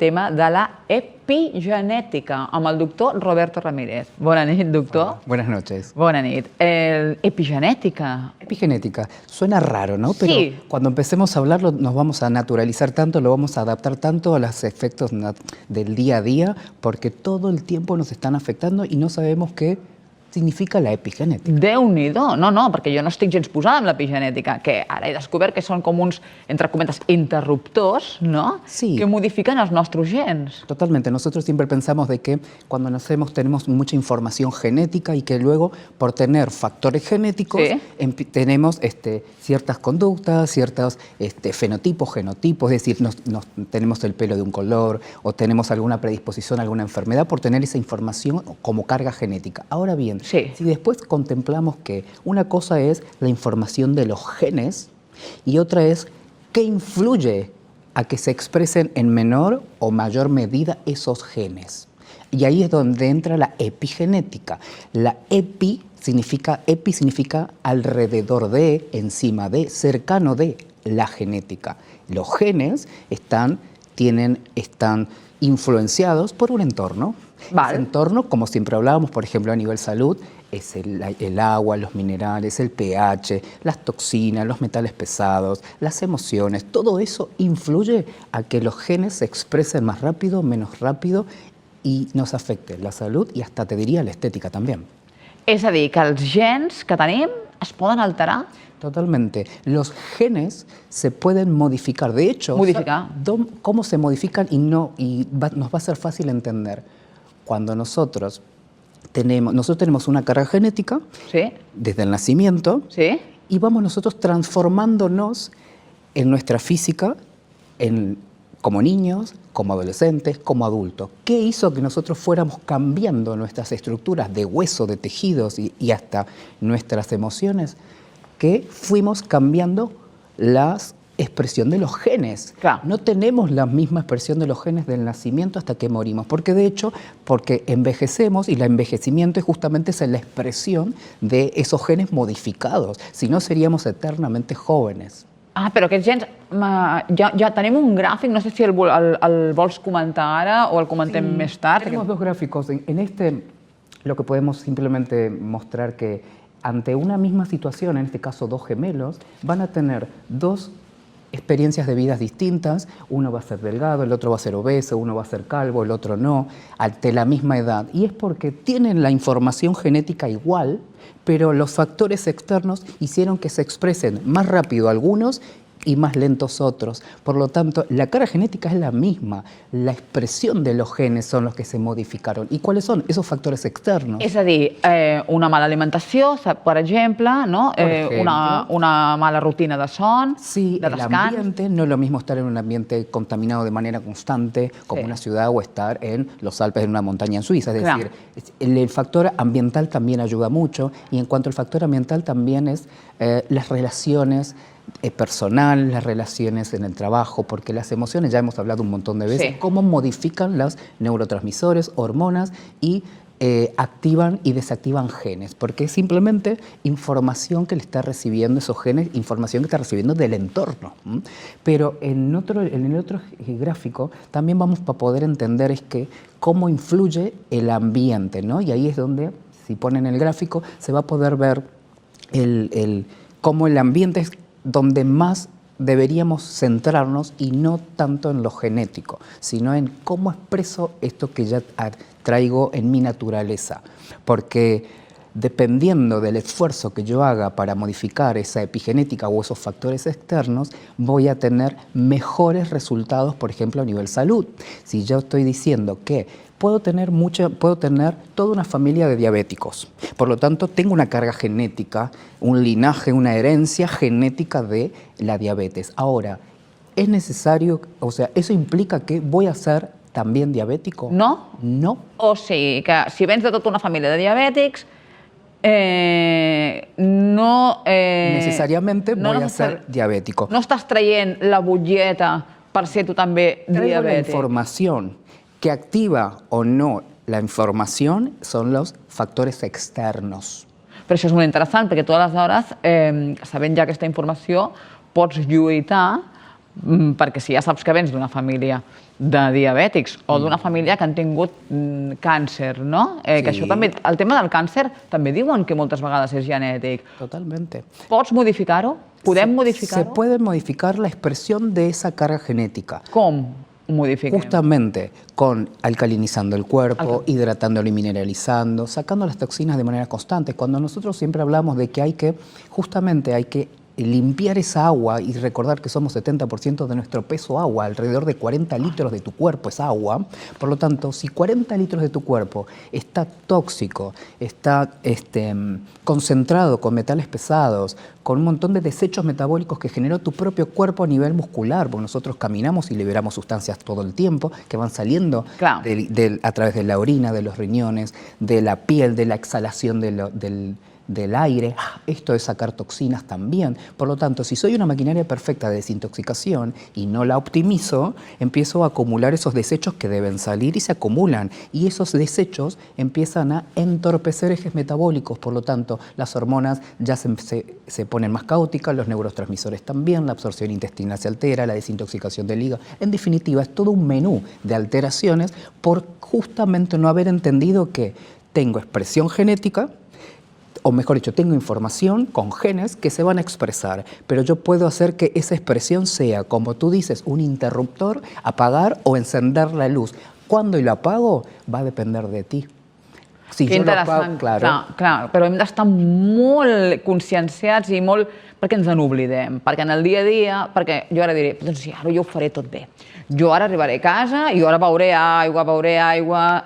tema de la epigenètica, amb el doctor Roberto Ramírez. Bona nit, doctor. Hola, buenas noches. Bona nit. Epigenética. Epigenética, suena raro, ¿no? Pero sí. Cuando empecemos a hablarlo nos vamos a naturalizar tanto, lo vamos a adaptar tanto a los efectos del día a día, porque todo el tiempo nos están afectando y no sabemos qué significa la epigenètica. Déu-n'hi-do. No, perquè jo no estic gens posada amb l'epigenètica, que ara he descobert que són com uns, entre cometes, interruptors, ¿no? Sí. Que modifican los nuestros genes. Totalmente. Nosotros siempre pensamos de que cuando nacemos tenemos mucha información genética y que luego, por tener factores genéticos, sí, tenemos ciertas conductas, ciertos fenotipos, genotipos, es decir, tenemos el pelo de un color o tenemos alguna predisposición a alguna enfermedad por tener esa información como carga genética. Ahora bien, sí, si después contemplamos que una cosa es la información de los genes y otra es qué influye a que se expresen en menor o mayor medida esos genes. Y ahí es donde entra la epigenética. La epi significa alrededor de, encima de, cercano de la genética. Los genes están influenciados por un entorno. Vale. Ese entorno, como siempre hablábamos, por ejemplo, a nivel salud, es el agua, los minerales, el pH, las toxinas, los metales pesados, las emociones. Todo eso influye a que los genes se expresen más rápido, menos rápido y nos afecte la salud y hasta, te diría, la estética también. És a dir, que els gens que tenim es poden alterar? Totalmente. Los genes se pueden modificar. De hecho, ¿cómo se modifican? Nos va a ser fácil entender. Cuando nosotros tenemos una carga genética, sí, desde el nacimiento, sí, y vamos nosotros transformándonos en nuestra física, como niños, como adolescentes, como adultos. ¿Qué hizo que nosotros fuéramos cambiando nuestras estructuras de hueso, de tejidos y hasta nuestras emociones? Que fuimos cambiando la expresión de los genes. Claro. No tenemos la misma expresión de los genes del nacimiento hasta que morimos, porque de hecho, porque envejecemos y el envejecimiento es justamente la expresión de esos genes modificados, si no seríamos eternamente jóvenes. Ah, però aquests gens, ja tenim un gràfic, no sé si el vols comentar ara o el comentem més tard. Tenemos dos gráficos. En lo que podemos simplemente mostrar que ante una misma situación, en este caso dos gemelos, van a tener dos experiencias de vidas distintas. Uno va a ser delgado, el otro va a ser obeso, uno va a ser calvo, el otro no, ante la misma edad. Y es porque tienen la información genética igual, pero los factores externos hicieron que se expresen más rápido algunos y más lentos otros. Por lo tanto, la carga genética es la misma. La expressió de los genes són los que se modificaron. ¿Y cuáles son esos factores externos? És a dir, una mala alimentació, per exemple, no? Una mala rutina de son, sí, de descans. El ambiente, no es lo mismo estar en un ambiente contaminado de manera constante como una ciudad o estar en los Alpes, en una montaña en Suiza. Es decir, el factor ambiental también ayuda mucho, y en cuanto al factor ambiental también es las relaciones personal, las relaciones en el trabajo, porque las emociones, ya hemos hablado un montón de veces, cómo modifican los neurotransmisores, hormonas y activan y desactivan genes, porque es simplemente información que le está recibiendo esos genes, información que está recibiendo del entorno. Pero en el otro gráfico también vamos a poder entender es que cómo influye el ambiente, ¿no? Y ahí es donde, si ponen el gráfico, se va a poder ver cómo el ambiente es donde más deberíamos centrarnos, y no tanto en lo genético, sino en cómo expreso esto que ya traigo en mi naturaleza. Porque dependiendo del esfuerzo que yo haga para modificar esa epigenética o esos factores externos, voy a tener mejores resultados, por ejemplo, a nivel salud. Si yo estoy diciendo que puedo tener toda una familia de diabéticos, por lo tanto tengo una carga genética, un linaje, una herencia genética de la diabetes. Ahora, ¿es necesario, o sea, eso implica que voy a ser también diabético? No. No. O sigui que si vens de tota una família de diabètics, no... necessàriamente voy a ser diabético. No estàs traient la butlleta per ser tu també diabètic. La información que activa o no la información son los factores externos. Però això és molt interessant, perquè tu aleshores, sabent ja aquesta informació, pots lluitar perquè si ja saps que vens d'una família de diabètics o d'una família que han tingut càncer, no? Que això també, el tema del càncer també diuen que moltes vegades és genètic. Totalmente. Pots modificar-ho? Podem modificar-ho? Se puede modificar la expresión de esa carga genética. Com ho modifiquem? Justamente con alcalinizando el cuerpo, hidratándolo y mineralizando, sacando las toxinas de manera constante. Cuando nosotros siempre hablamos de que justamente hay que limpiar esa agua y recordar que somos 70% de nuestro peso agua, alrededor de 40 litros de tu cuerpo es agua. Por lo tanto, si 40 litros de tu cuerpo está tóxico, está concentrado con metales pesados, con un montón de desechos metabólicos que generó tu propio cuerpo a nivel muscular, porque nosotros caminamos y liberamos sustancias todo el tiempo que van saliendo a través de la orina, de los riñones, de la piel, de la exhalación del aire. Esto es sacar toxinas también. Por lo tanto, si soy una maquinaria perfecta de desintoxicación y no la optimizo, empiezo a acumular esos desechos que deben salir y se acumulan. Y esos desechos empiezan a entorpecer ejes metabólicos. Por lo tanto, las hormonas ya se ponen más caóticas, los neurotransmisores también, la absorción intestinal se altera, la desintoxicación del hígado. En definitiva, es todo un menú de alteraciones por justamente no haber entendido que tengo expresión genética, o mejor dicho, tengo información con genes que se van a expresar, pero yo puedo hacer que esa expresión sea, como tú dices, un interruptor, apagar o encender la luz. Cuando lo apago va a depender de ti. Si que interessant, clar, però hem d'estar molt conscienciats i molt... perquè ens n'oblidem, perquè en el dia a dia, perquè jo ara diré, doncs sí, ara jo ho faré tot bé. Jo ara arribaré a casa i jo ara beuré aigua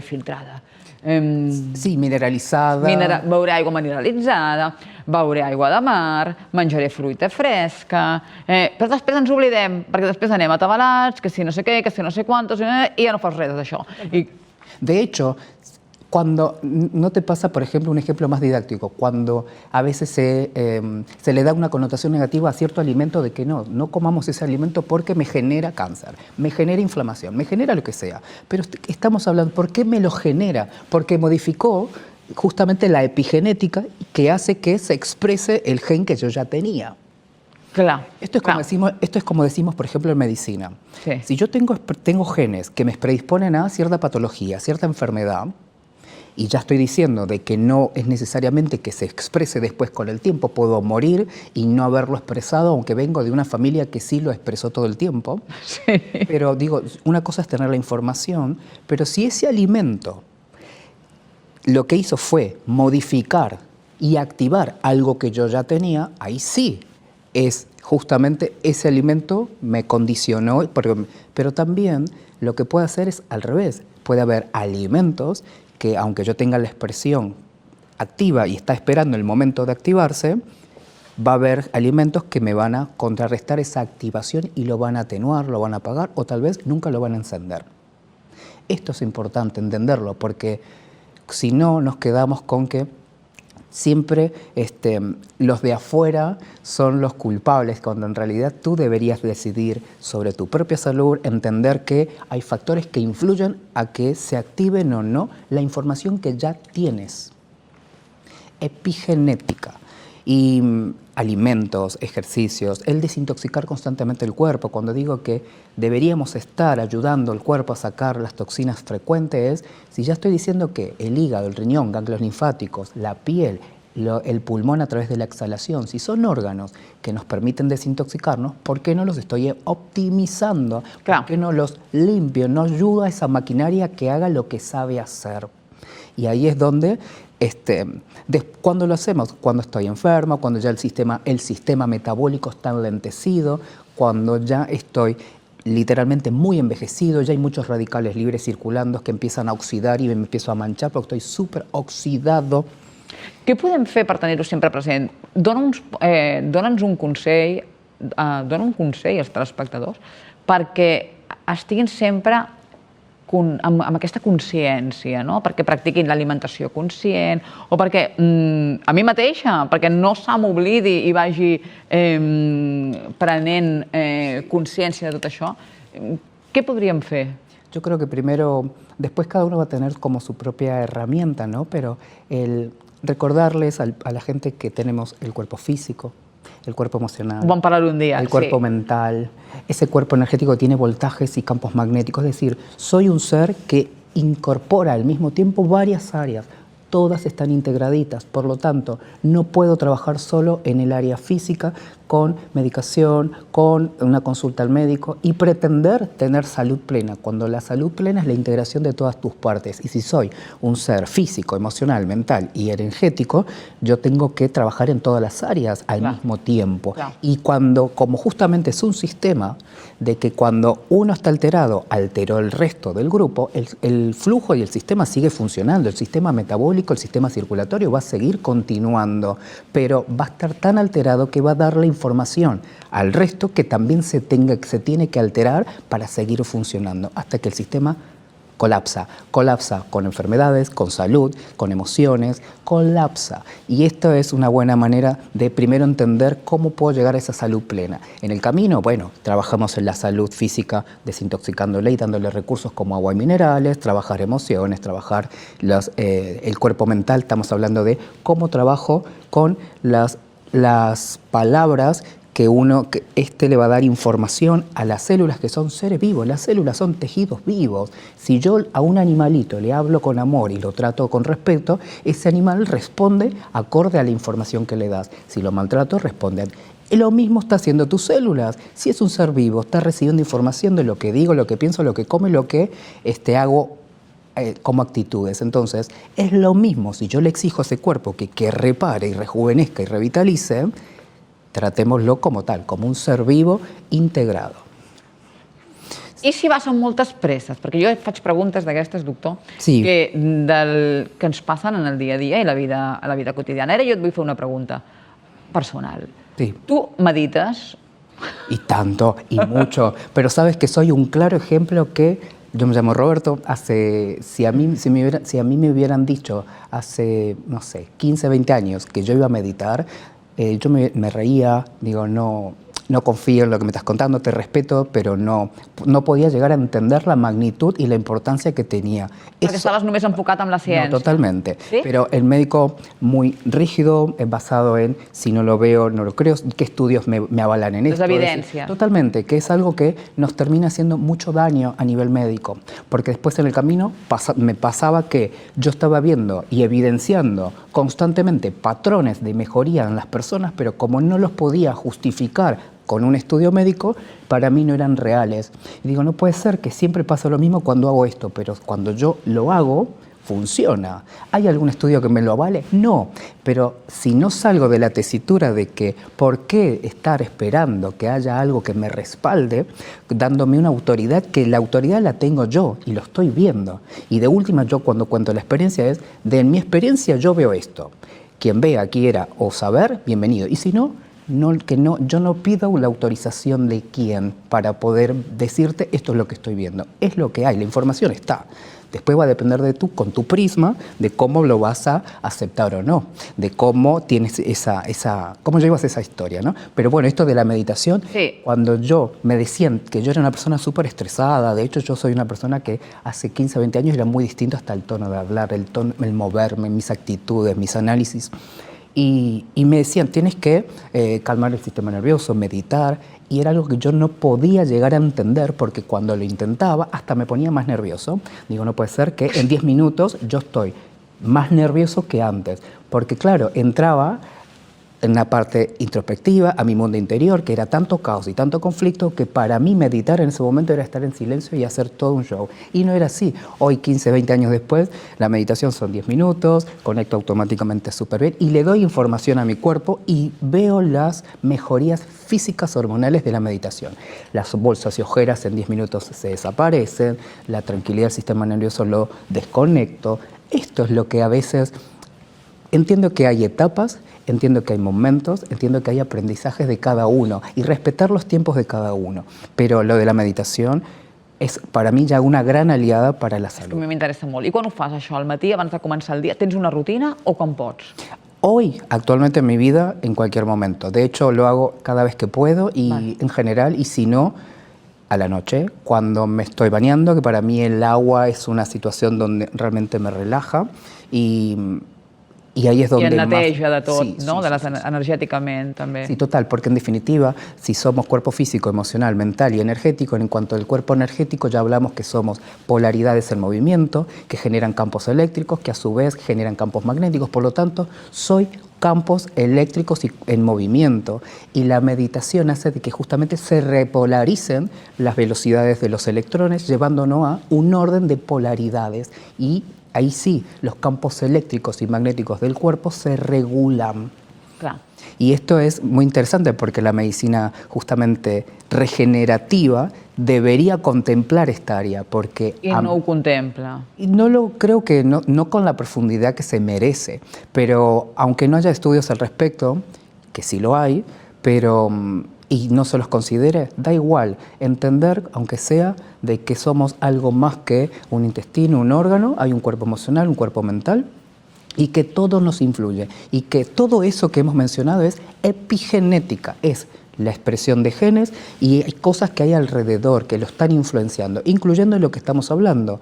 filtrada. Sí, mineralitzada. Beuré aigua mineralitzada, beuré aigua de mar, menjaré fruita fresca, però després ens oblidem, perquè després anem atabalats, que si no sé què, que si no sé quantos, i ja no fas res d'això. De hecho, cuando no te pasa, por ejemplo, un ejemplo más didáctico, cuando a veces se le da una connotación negativa a cierto alimento de que no comamos ese alimento porque me genera cáncer, me genera inflamación, me genera lo que sea. Pero estamos hablando, ¿por qué me lo genera? Porque modificó justamente la epigenética que hace que se exprese el gen que yo ya tenía. Claro. Esto es como decimos, por ejemplo, en medicina. Sí. Si yo tengo genes que me predisponen a cierta patología, cierta enfermedad, y ya estoy diciendo de que no es necesariamente que se exprese después con el tiempo, puedo morir y no haberlo expresado, aunque vengo de una familia que sí lo expresó todo el tiempo. Sí. Pero digo, una cosa es tener la información, pero si ese alimento lo que hizo fue modificar y activar algo que yo ya tenía, ahí sí es justamente ese alimento me condicionó, pero también lo que puede hacer es al revés. Puede haber alimentos que aunque yo tenga la expresión activa y está esperando el momento de activarse, va a haber alimentos que me van a contrarrestar esa activación y lo van a atenuar, lo van a apagar o tal vez nunca lo van a encender. Esto es importante entenderlo porque si no nos quedamos con que siempre los de afuera son los culpables, cuando en realidad tú deberías decidir sobre tu propia salud, entender que hay factores que influyen a que se activen o no la información que ya tienes. Epigenética y alimentos, ejercicios, el desintoxicar constantemente el cuerpo. Cuando digo que deberíamos estar ayudando al cuerpo a sacar las toxinas frecuentes, si ya estoy diciendo que el hígado, el riñón, ganglios linfáticos, la piel, el pulmón a través de la exhalación, si son órganos que nos permiten desintoxicarnos, ¿por qué no los estoy optimizando? ¿Por qué no los limpio? No ayuda a esa maquinaria que haga lo que sabe hacer. Y ahí es donde, cuando lo hacemos, cuando estoy enferma, cuando ya el sistema metabólico está enlentecido, cuando ya estoy literalmente muy envejecido, ya hay muchos radicales libres circulando que empiezan a oxidar y me empiezo a manchar porque estoy súper oxidado. Què podem fer per tenir-ho sempre present? Dóna'ns un consell, dona un consell als telespectadors perquè estiguin sempre amb aquesta consciència, no? Perquè practiquin l'alimentació conscient o perquè a mi mateixa, perquè no se m'oblidi i vagi prenent consciència de tot això. Què podríem fer? Yo creo que primero, después cada uno va a tener como su propia herramienta, ¿no? Pero el recordarles a la gente que tenemos el cuerpo físico, el cuerpo emocional, Vam parlar un día, el cuerpo mental, ese cuerpo energético que tiene voltajes y campos magnéticos. Es decir, soy un ser que incorpora al mismo tiempo varias áreas. Todas están integraditas, por lo tanto, no puedo trabajar solo en el área física con medicación, con una consulta al médico y pretender tener salud plena, cuando la salud plena es la integración de todas tus partes. Y si soy un ser físico, emocional, mental y energético, yo tengo que trabajar en todas las áreas al mismo tiempo. Y como justamente es un sistema de que cuando uno está alterado, alteró el resto del grupo, el flujo y el sistema sigue funcionando, el sistema metabólico, el sistema circulatorio va a seguir continuando, pero va a estar tan alterado que va a dar la información al resto que también se tiene que alterar para seguir funcionando, hasta que el sistema colapsa con enfermedades, con salud, con emociones, colapsa. Y esto es una buena manera de primero entender cómo puedo llegar a esa salud plena. En el camino, bueno, trabajamos en la salud física, desintoxicándole y dándole recursos como agua y minerales, trabajar emociones, trabajar el cuerpo mental. Estamos hablando de cómo trabajo con las palabras que le va a dar información a las células, que son seres vivos. Las células son tejidos vivos. Si yo a un animalito le hablo con amor y lo trato con respeto, ese animal responde acorde a la información que le das. Si lo maltrato, responde. Lo mismo está haciendo tus células. Si es un ser vivo, está recibiendo información de lo que digo, lo que pienso, lo que como y lo que hago como actitudes. Entonces, es lo mismo. Si yo le exijo a ese cuerpo que repare y rejuvenezca y revitalice, tratémoslo como tal, como un ser vivo integrado. I si vas amb moltes presses? Perquè jo faig preguntes d'aquestes, doctor, sí. que ens passen en el dia a dia i a la vida quotidiana. Ara jo et vull fer una pregunta personal. Sí. ¿Tú meditas? Y tanto, y mucho. Pero sabes que soy un claro ejemplo que yo me llamo Roberto. Si a mí me hubieran dicho hace, no sé, 15, 20 años que yo iba a meditar, yo me reía, digo, no confío en lo que me estás contando, te respeto, pero no podía llegar a entender la magnitud y la importancia que tenía. Perquè estaves només enfocat en la ciència. No, totalmente. ¿Sí? Pero el médico muy rígido, basado en si no lo veo, no lo creo, qué estudios me avalan en esto. La evidencia. Totalmente, que es algo que nos termina haciendo mucho daño a nivel médico, porque después en el camino me pasaba que yo estaba viendo y evidenciando constantemente patrones de mejoría en las personas, pero como no los podía justificar con un estudio médico, para mí no eran reales. Y digo, no puede ser que siempre pasa lo mismo cuando hago esto, pero cuando yo lo hago, funciona. ¿Hay algún estudio que me lo avale? No, pero si no salgo de la tesitura de que por qué estar esperando que haya algo que me respalde, dándome una autoridad, que la autoridad la tengo yo y lo estoy viendo. Y de última, yo cuando cuento la experiencia de mi experiencia yo veo esto. Quien vea, quiera o saber, bienvenido. Y si no, yo no pido la autorización de quién para poder decirte esto es lo que estoy viendo. Es lo que hay, la información está. Después va a depender de tú, con tu prisma, de cómo lo vas a aceptar o no, de cómo tienes cómo llevas esa historia, ¿no? Pero bueno, esto de la meditación, sí. Cuando me decían que yo era una persona súper estresada, de hecho yo soy una persona que hace 15, 20 años era muy distinto hasta el tono de hablar, el moverme, mis actitudes, mis análisis. Y me decían, tienes que calmar el sistema nervioso, meditar, y era algo que yo no podía llegar a entender porque cuando lo intentaba hasta me ponía más nervioso. Digo, no puede ser que en 10 minutos yo estoy más nervioso que antes, porque claro, entraba en una parte introspectiva, a mi mundo interior, que era tanto caos y tanto conflicto que para mí meditar en ese momento era estar en silencio y hacer todo un show. Y no era así. Hoy, 15, 20 años después, la meditación son 10 minutos, conecto automáticamente súper bien y le doy información a mi cuerpo y veo las mejorías físicas hormonales de la meditación. Las bolsas y ojeras en 10 minutos se desaparecen, la tranquilidad del sistema nervioso lo desconecto. Esto es lo que a veces... Entiendo que hay etapas, entiendo que hay momentos, entiendo que hay aprendizajes de cada uno y respetar los tiempos de cada uno. Pero lo de la meditación és per a mi ja una gran aliada per a la salut. A mi m'interessa molt. I quan ho fas, això, al matí, abans de començar el dia? Tens una rutina o quan pots? Hoy, actualmente en mi vida, en cualquier momento. De hecho, lo hago cada vez que puedo y en general, y si no, a la noche, cuando me estoy bañando, que para mí el agua es una situación donde realmente me relaja y Y ahí es donde el neteja de tot, sí, no? Sí, Energèticament, també. Sí, total, porque en definitiva, si somos cuerpo físico, emocional, mental y energético, en cuanto al cuerpo energético ya hablamos que somos polaridades en movimiento, que generan campos eléctricos, que a su vez generan campos magnéticos, por lo tanto, soy campos eléctricos en movimiento, y la meditación hace de que justamente se repolaricen las velocidades de los electrones, llevándonos a un orden de polaridades, y ahí sí, los campos eléctricos y magnéticos del cuerpo se regulan. Clar. Y esto es muy interesante porque la medicina justamente regenerativa debería contemplar esta área, porque... I no ho contempla. Y creo que no con la profundidad que se merece, pero aunque no haya estudios al respecto, que sí lo hay, pero y no se los considere, da igual entender, aunque sea, de que somos algo más que un intestino, un órgano, hay un cuerpo emocional, un cuerpo mental, y que todo nos influye, y que todo eso que hemos mencionado es epigenética, es la expresión de genes, y hay cosas que hay alrededor que lo están influenciando, incluyendo lo que estamos hablando.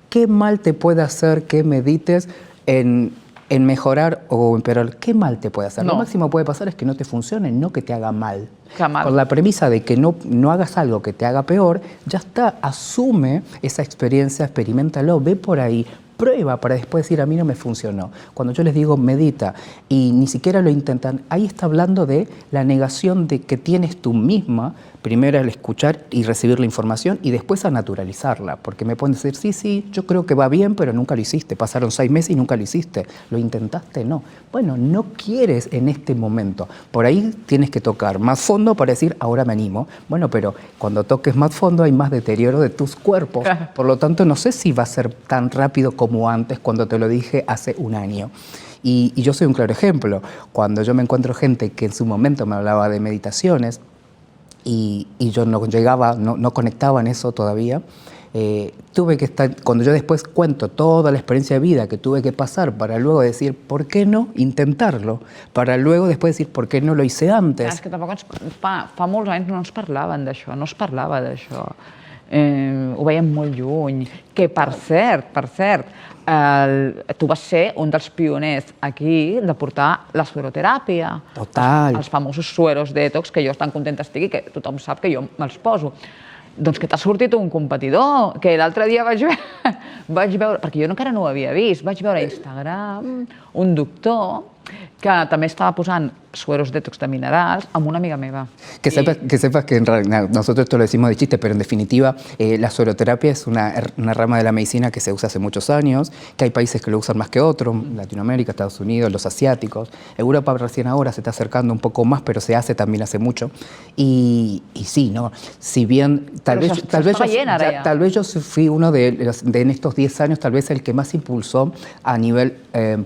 ¿Qué mal te puede hacer que medites en mejorar o empeorar? ¿Qué mal te puede hacer? No. Lo máximo que puede pasar es que no te funcione, no que te haga mal. Mal. Con la premisa de que no hagas algo que te haga peor, ya está, asume esa experiencia, experiméntalo, ve por ahí, prueba para después decir, a mí no me funcionó. Cuando yo les digo medita y ni siquiera lo intentan, ahí está hablando de la negación de que tienes tú misma, primero al escuchar y recibir la información y después a naturalizarla, porque me pueden decir, sí, yo creo que va bien, pero nunca lo hiciste, pasaron 6 meses y nunca lo hiciste, ¿lo intentaste? No. Bueno, no quieres en este momento, por ahí tienes que tocar más fondo para decir, ahora me animo. Bueno, pero cuando toques más fondo hay más deterioro de tus cuerpos, por lo tanto no sé si va a ser tan rápido como antes cuando te lo dije hace un año. Y yo soy un claro ejemplo. Cuando yo me encuentro gente que en su momento me hablaba de meditaciones y yo no llegaba, no conectaba en eso todavía, tuve que estar, cuando yo después cuento toda la experiencia de vida que tuve que pasar para luego decir, ¿por qué no intentarlo? Para luego después decir, ¿por qué no lo hice antes? És que tampoc fa molts anys no ens parlaven d'això, no es parlava d'això. Ho veiem molt lluny. Que, per cert, tu vas ser un dels pioners aquí de portar la sueroteràpia. Total. Els famosos sueros detox, que jo tan contenta estic i que tothom sap que jo me'ls poso. Doncs que t'ha sortit un competidor, que l'altre dia vaig veure, perquè jo encara no ho havia vist, vaig veure a Instagram un doctor que també estava posant sueros detox de minerals amb una amiga meva. Que sepas que en realidad, nosotros esto lo decimos de chiste, pero en definitiva la sueroterapia es una rama de la medicina que se usa hace muchos años, que hay países que lo usan más que otros, Latinoamérica, Estados Unidos, los asiáticos. Europa recién ahora se está acercando un poco más, pero se hace también hace mucho. Y sí, ¿no? Si bien tal vez yo fui uno de en estos 10 años, tal vez el que más impulsó a nivel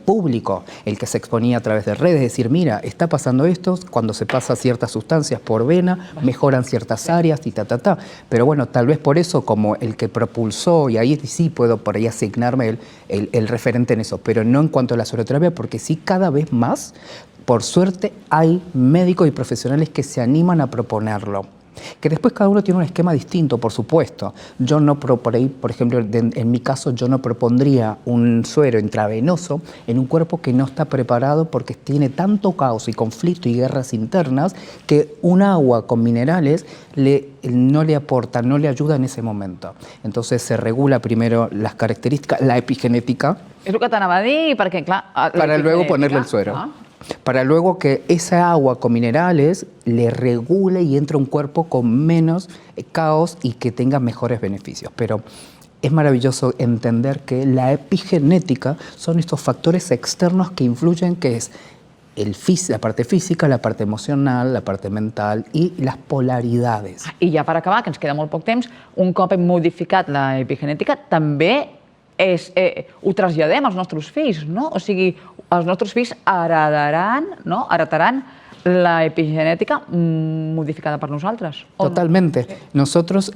público, el que se exponía a través de redes, decir, mira, está pasando esto, cuando se pasa ciertas sustancias por vena, mejoran ciertas áreas y Pero bueno, tal vez por eso como el que propulsó, y ahí sí puedo por ahí asignarme el referente en eso, pero no en cuanto a la sueroterapia, porque sí cada vez más, por suerte, hay médicos y profesionales que se animan a proponerlo. Que después cada uno tiene un esquema distinto, por supuesto. Yo no, por ahí, por ejemplo, en mi caso, yo no propondría un suero intravenoso en un cuerpo que no está preparado porque tiene tanto caos y conflicto y guerras internas que un agua con minerales no le aporta, no le ayuda en ese momento. Entonces se regula primero las características, la epigenética. És el que t'anava a dir, perquè clar... Para luego ponerle el suero. Para luego que esa agua con minerales le regule y entre un cuerpo con menos caos y que tenga mejores beneficios. Pero es maravilloso entender que la epigenética son estos factores externos que influyen, que es la parte física, la parte emocional, la parte mental i les polaridades. I ja per acabar, que ens queda molt poc temps, un cop hem modificat la epigenètica, també ho traslladem als nostres fills, no? O sigui, els nostres fills heretaran la epigenética modificada por nosotros. Totalmente. No? Nosotros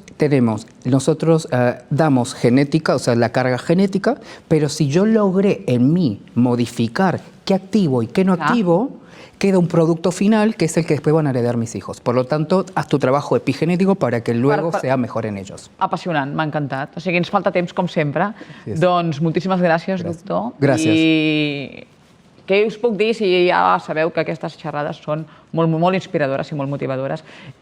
damos genética, o sea, la carga genética, pero si yo logré en mí modificar qué activo y qué no activo, queda un producto final que es el que después van a heredar mis hijos. Por lo tanto, haz tu trabajo epigenético para que luego sea mejor en ellos. Apassionant, m'ha encantat. O sigui, ens falta temps, com sempre. Doncs moltíssimes gràcies, doctor. Gràcies. I Què us puc dir si ja sabeu que aquestes xerrades són molt inspiradores i molt motivadores?